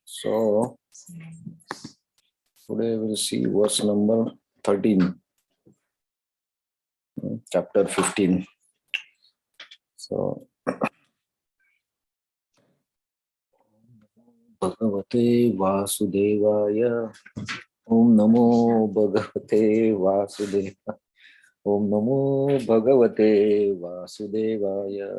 So today we'll see verse number 13, chapter 15. So Bhagavate Vasudevaya. Om Namo Bhagavate Vasudevaya. Om Namo Bhagavate Vasudevaya.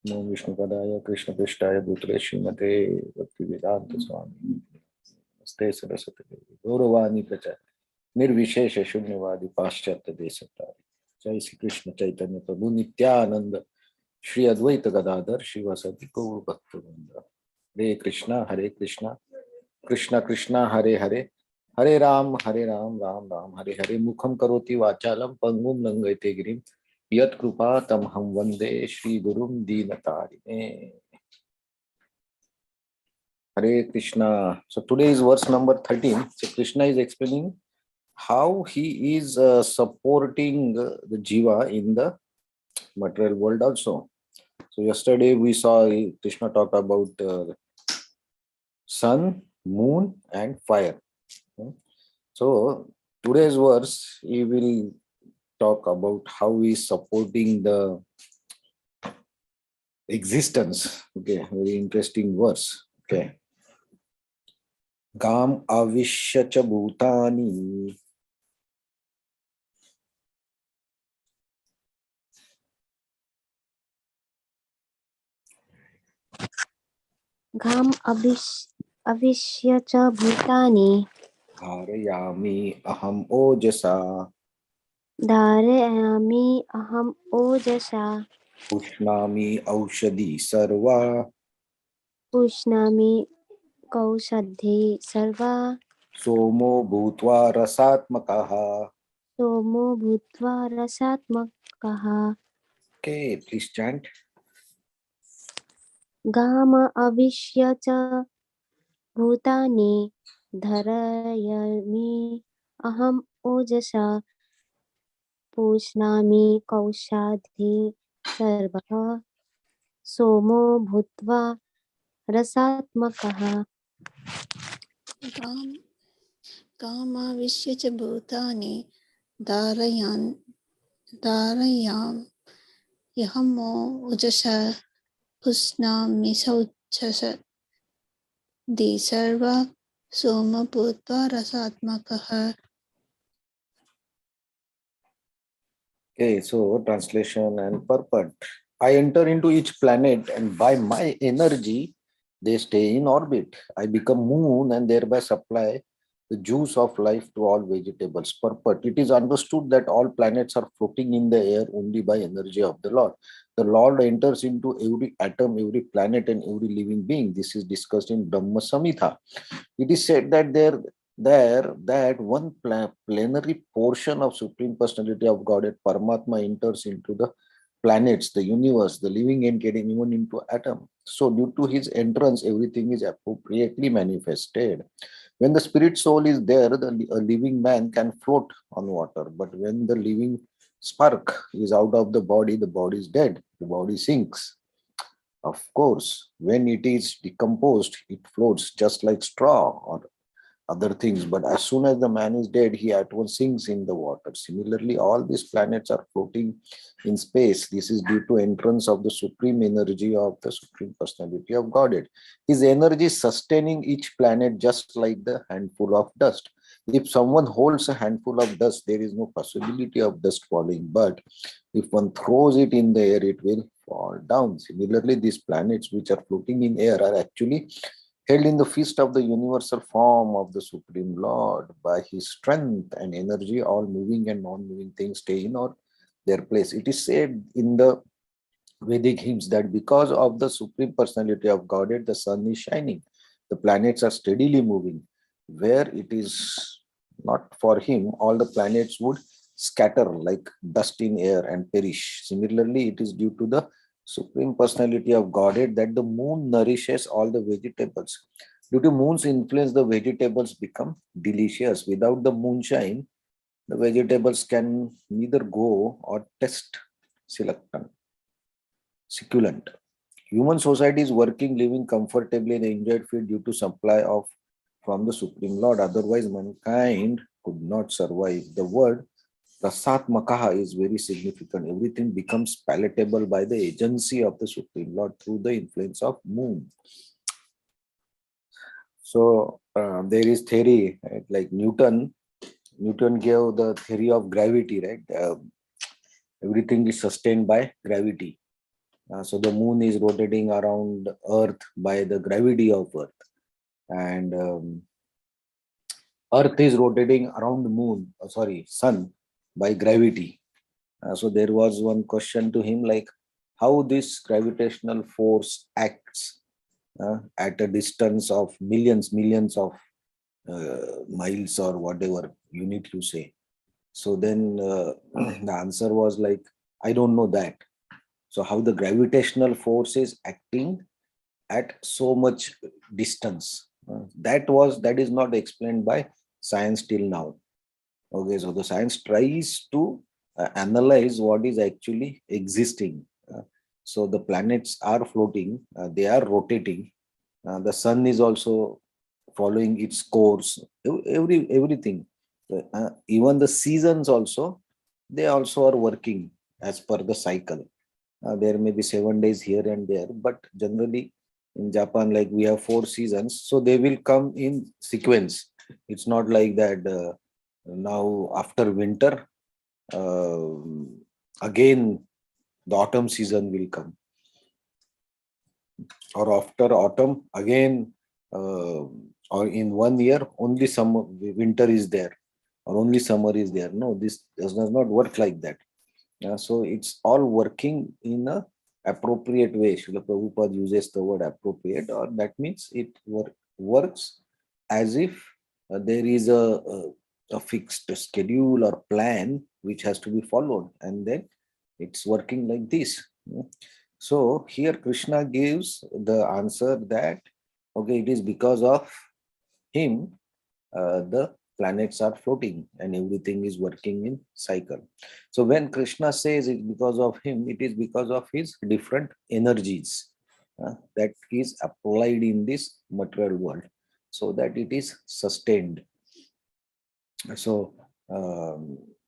Namo Vishnu Padaya Krishna Prishthaya Bhutale Srimate Bhaktivedanta Swami. Namaste Saraswati Devi. Gauravani Pracha. निर्विशेष शून्यवादी पाश्चात्य देशतारी. जय श्री कृष्ण चैतन्य प्रभु नित्यानंद श्री अद्वैत गदाधर शिवासदि गौर भक्तवृंद. हरे कृष्णा कृष्णा कृष्णा हरे हरे, हरे राम राम राम हरे हरे. मुखम करोति वाचालम पंगुम लंघयते गिरिम यत् कृपा तमहं वंदे Shri गुरुम दीनतारिणे. Hare Krishna. So today is verse number 13. So Krishna is explaining how he is supporting the jiva in the material world also. So yesterday we saw Krishna talk about sun, moon and fire. So today's verse he will talk about how he is supporting the existence. Okay, very interesting verse. Okay. Gam avishya cha bhutani. Gam avishya cha bhutani. Dharayami aham ojasa. Dharayami aham ojasa. Pushnami aushadi sarva. Pushnami kausadhi sarva. Somo bhutva rasatmakaha. Somo bhutva rasatmakaha. Okay, please chant. Gama avishya cha bhutani. Dharayami aham ojasa. Pushnami kausadhi sarva. Somo bhutva rasatmakaha. कामाविश्य च भूतानि धारयाम यहमो उजसा पुष्णामि सौचस दि सर्वा सोम भूत्वा रसात्मकः. Okay, so translation and purport. I enter into each planet and by my energy they stay in orbit. I become moon and thereby supply the juice of life to all vegetables. Purport. It is understood that all planets are floating in the air only by energy of the Lord. The Lord enters into every atom, every planet and every living being. This is discussed in Brahma Samhita. It is said that that one plenary portion of Supreme Personality of Godhead Paramatma enters into the planets, the universe, the living entity, and even into atom. So due to his entrance, everything is appropriately manifested. When the spirit soul is there, a living man can float on water. But when the living spark is out of the body is dead, the body sinks. Of course, when it is decomposed, it floats just like straw or other things. But as soon as the man is dead, he at once sinks in the water. Similarly, all these planets are floating in space. This is due to entrance of the supreme energy of the Supreme Personality of Godhead. His energy is sustaining each planet just like the handful of dust. If someone holds a handful of dust, there is no possibility of dust falling. But if one throws it in the air, it will fall down. Similarly, these planets which are floating in air are actually held in the fist of the universal form of the Supreme Lord. By his strength and energy, all moving and non-moving things stay in or their place. It is said in the Vedic hymns that because of the Supreme Personality of Godhead, the sun is shining. The planets are steadily moving. Where it is not for him, all the planets would scatter like dust in air and perish. Similarly, it is due to the Supreme Personality of Godhead that the moon nourishes all the vegetables. Due to moon's influence, the vegetables become delicious. Without the moonshine, the vegetables can neither go or taste succulent. Human society is working, living comfortably and enjoyed food due to supply of from the Supreme Lord. Otherwise, mankind could not survive. The word Prasatmakaha is very significant. Everything becomes palatable by the agency of the Supreme Lord through the influence of moon. So there is theory, right? Like Newton gave the theory of gravity, right? Everything is sustained by gravity. So the moon is rotating around Earth by the gravity of Earth, and Earth is rotating around the moon, sun, by gravity. So there was one question to him, like how this gravitational force acts at a distance of millions of miles or whatever unit you say. So then the answer was like, I don't know that. So how the gravitational force is acting at so much distance? That is not explained by science till now. Okay, so the science tries to analyze what is actually existing. So the planets are floating, they are rotating. The sun is also following its course. Everything, even the seasons also, they also are working as per the cycle. There may be 7 days here and there, but generally in Japan, like we have 4 seasons, so they will come in sequence. It's not like that. Now after winter, uh, again the autumn season will come, or after autumn again, or in 1 year only summer, winter is there, or only summer is there. No, this does not work like that. So it's all working in a appropriate way. Srila Prabhupada uses the word appropriate, or that means it works as if there is a fixed schedule or plan which has to be followed, and then it's working like this. So here Krishna gives the answer that, okay, it is because of him the planets are floating and everything is working in cycle. So when Krishna says it's because of him, it is because of his different energies that is applied in this material world, so that it is sustained. So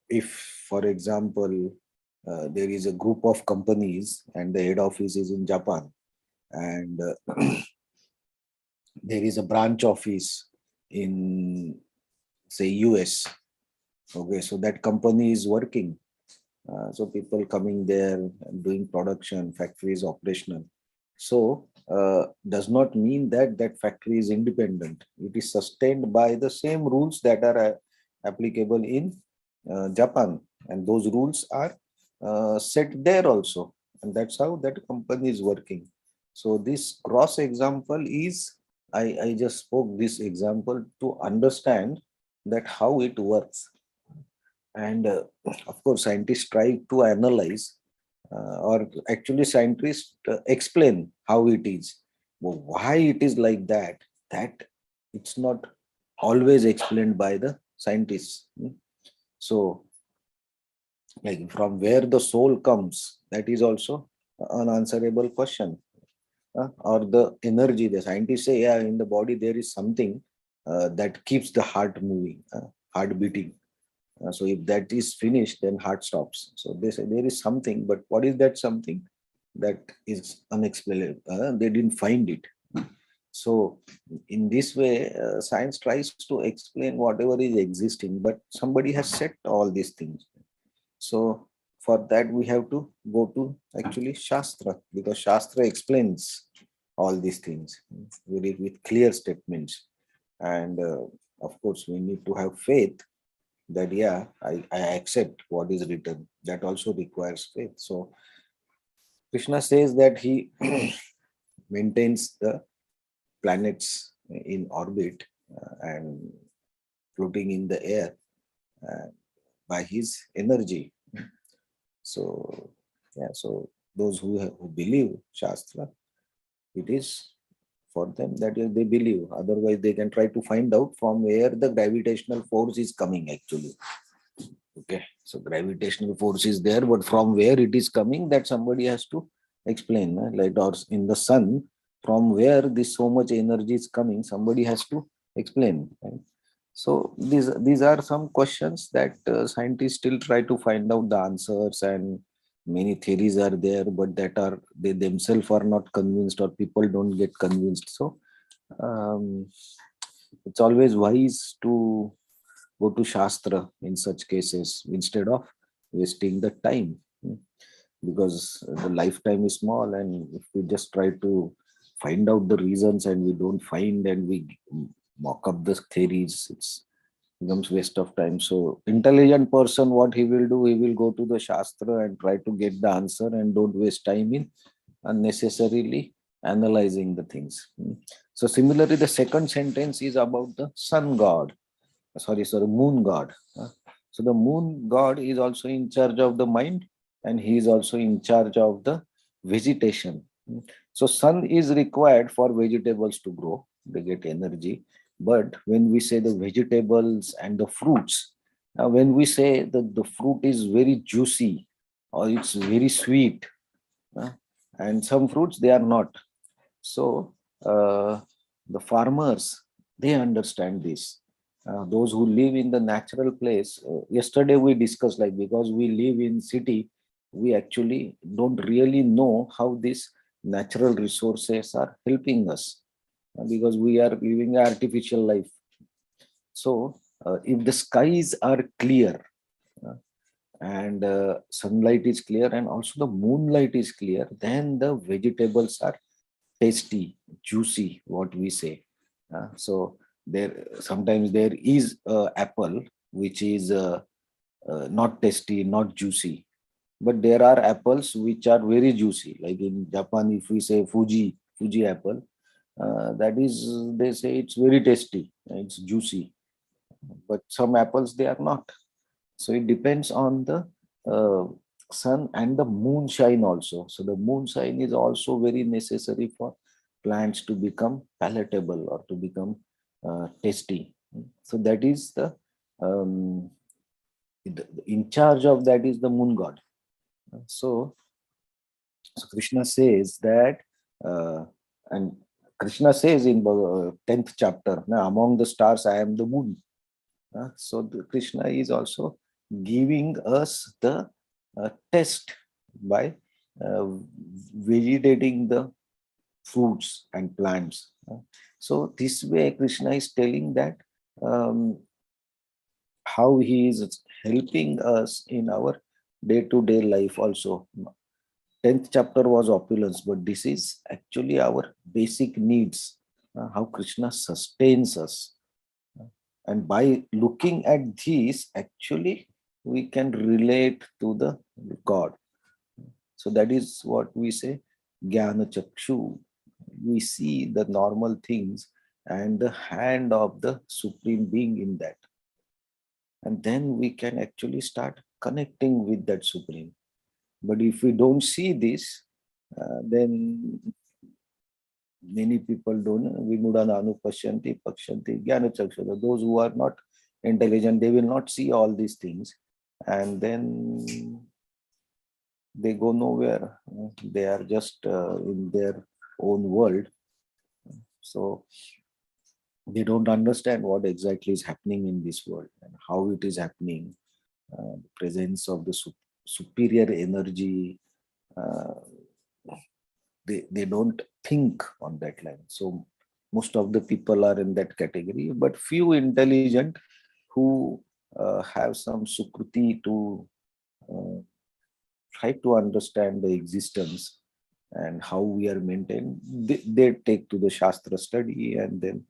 if, for example, there is a group of companies and the head office is in Japan, and there is a branch office in, say, US. Okay, so that company is working. So people coming there and doing production, factory is operational. So does not mean that that factory is independent. It is sustained by the same rules that are applicable in Japan, and those rules are set there also, and that's how that company is working. So this cross example is, I just spoke this example to understand that how it works. And of course scientists try to analyze, or actually scientists explain how it is. Well, why it is like that, that it's not always explained by the scientists. So like from where the soul comes, that is also an answerable question. Or the energy, the scientists say, yeah, in the body there is something that keeps the heart moving, heart beating. So if that is finished, then heart stops. So they say there is something, but what is that something? That is unexplainable. They didn't find it. So in this way, science tries to explain whatever is existing, but somebody has set all these things. So for that, we have to go to actually Shastra, because Shastra explains all these things with clear statements. And of course, we need to have faith that, yeah, I accept what is written. That also requires faith. So Krishna says that he maintains the planets in orbit and floating in the air uh, by his energy. So yeah, so those who believe Shastra, it is for them that they believe. Otherwise, they can try to find out from where the gravitational force is coming actually. Okay, so gravitational force is there, but from where it is coming, that somebody has to explain, like, or in the sun, from where this so much energy is coming, somebody has to explain, right? So these are some questions that scientists still try to find out the answers, and many theories are there, but that are they themselves are not convinced, or people don't get convinced. So um, it's always wise to go to Shastra in such cases instead of wasting the time. Because the lifetime is small, and if we just try to find out the reasons and we don't find, and we mock up the theories, it's becomes waste of time. So intelligent person, what he will do, he will go to the Shastra and try to get the answer, and don't waste time in unnecessarily analyzing the things. So similarly, the second sentence is about the sun god, sorry, moon god. So the moon god is also in charge of the mind, and he is also in charge of the vegetation. So sun is required for vegetables to grow, they get energy. But when we say the vegetables and the fruits, when we say that the fruit is very juicy or it's very sweet, uh, and some fruits they are not. So the farmers, they understand this. Those who live in the natural place, yesterday we discussed, like, because we live in city, we actually don't really know how these natural resources are helping us, because we are living an artificial life. So if the skies are clear, uh, and sunlight is clear, and also the moonlight is clear, then the vegetables are tasty, juicy, what we say. So there sometimes there is apple which is not tasty, not juicy, but there are apples which are very juicy. Like in Japan, if we say Fuji apple, that is, they say it's very tasty, it's juicy. But some apples they are not. So it depends on the uh, sun and the moonshine also. So the moonshine is also very necessary for plants to become palatable or to become tasty. So that is um, in charge of that is the moon god. So, so Krishna says that, and Krishna says in the 10th chapter, "Now among the stars I am the moon." So Krishna is also giving us the test by uh, vegetating the fruits and plants. So this way, Krishna is telling that um, how he is helping us in our day-to-day life also. 10th chapter was opulence, but this is actually our basic needs, how Krishna sustains us. And by looking at these, actually, we can relate to the God. So that is what we say, Jnana Chakshu. We see the normal things and the hand of the Supreme Being in that. And then we can actually start connecting with that Supreme. But if we don't see this, then many people don't. Vimudana anupashyanti pakshanti jnana chakshura. Those who are not intelligent, they will not see all these things, and then they go nowhere. They are just in their own world. So they don't understand what exactly is happening in this world and how it is happening. The presence of the superior energy. Uh, they don't think on that line. So most of the people are in that category, but few intelligent who have some sukruti to uh, try to understand the existence and how we are maintained. They take to the Shastra study, and then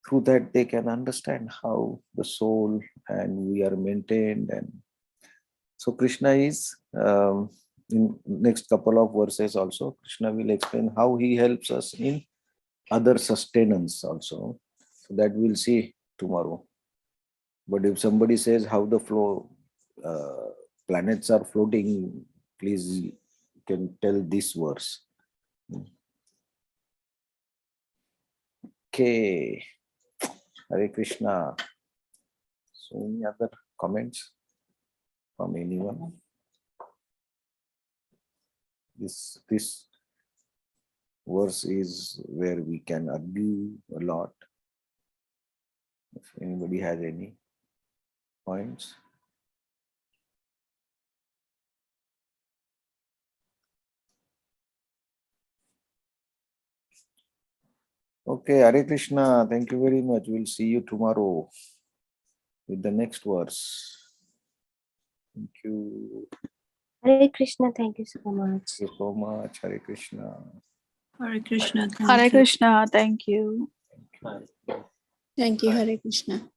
through that they can understand how the soul and we are maintained. And so Krishna is in next couple of verses also, Krishna will explain how he helps us in other sustenance also. So that we'll see tomorrow. But if somebody says how the flow uh, planets are floating, please you can tell this verse. Okay. Hare Krishna. So any other comments from anyone? This verse is where we can argue a lot. If anybody has any points. Okay, Hare Krishna. Thank you very much. We'll see you tomorrow with the next verse. Thank you. Hare Krishna. Thank you so much. Thank you so much. Hare Krishna. Hare Krishna. Hare Krishna. Thank you. Thank you. Thank you, Hare Krishna.